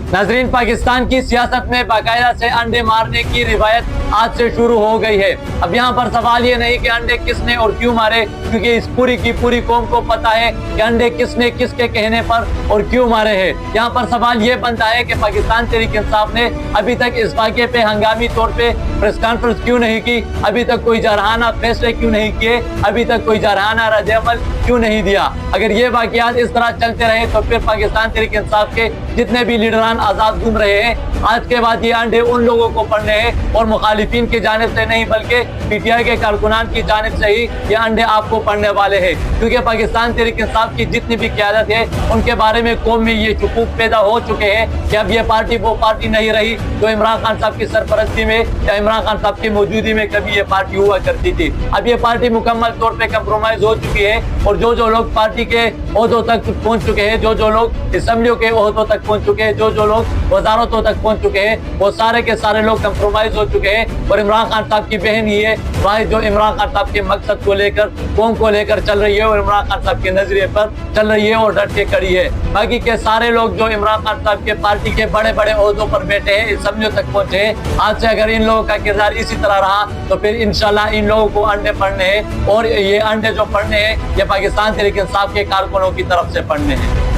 नाजरीन, पाकिस्तान की सियासत में बाकायदा से अंडे मारने की रिवायत आज से शुरू हो गई है। अब यहाँ पर सवाल ये नहीं कि अंडे किसने और क्यों मारे, क्योंकि इस पूरी की पूरी कौम को पता है कि अंडे किसने किसके कहने पर और क्यों मारे हैं। यहाँ पर सवाल ये बनता है कि पाकिस्तान तहरीक इंसाफ ने अभी तक इस वाक़े पे हंगामी तौर पे प्रेस कॉन्फ्रेंस क्यों नहीं की, अभी तक कोई जारहाना फैसले क्यों नहीं किए, अभी तक कोई जारहाना रद्द-ए-अमल क्यों नहीं दिया। अगर ये वाक़यात इस तरह चलते रहे तो फिर पाकिस्तान तहरीक इंसाफ के जितने भी लीडरान आज़ाद घूम रहे हैं, आज के बाद ये अंडे उन लोगों को पड़ने हैं और मुखालिफिन की जानिब से नहीं बल्कि पीटीआई के कारकुनान की जानिब से ही ये अंडे आपको पड़ने वाले हैं। क्योंकि पाकिस्तान तहरीक इंसाफ की जितनी भी क़यादत है उनके बारे में कौम में ये शुकूक पैदा हो चुके हैं कि अब ये पार्टी वो पार्टी नहीं रही जो इमरान खान साहब की सरपरस्ती में या इमरान खान साहब की मौजूदगी में कभी ये पार्टी हुआ करती थी। अब ये पार्टी मुकम्मल तौर पर कंप्रोमाइज हो चुकी है और जो लोग पार्टी के ओहदों तक पहुँच चुके हैं, जो लोग असम्बलियों के ओहदों तक पहुँच चुके हैं, जो लोग वजारतों तक पहुँच चुके हैं, वो सारे के सारे लोग कंप्रोमाइज हो चुके हैं। और इमरान खान साहब की बहन ही है वाहिद जो इमरान खान साहब के मकसद को लेकर, कौम को लेकर चल रही है और इमरान खान साहब के नजरिए पर चल रही है और डट के खड़ी है। बाकी के सारे लोग जो इमरान खान साहब के पार्टी के बड़े बड़े ओहदों पर बैठे हैं, असम्बलियों तक पहुंचे हैं, आज से अगर इन लोगों का किरदार इसी तरह रहा तो फिर इंशाल्लाह इन लोगों को अंडे पड़ने हैं और ये अंडे जो पड़ने हैं ये पाकिस्तान तहरीक इंसाफ के कारकुनों की तरफ से पड़ने हैं।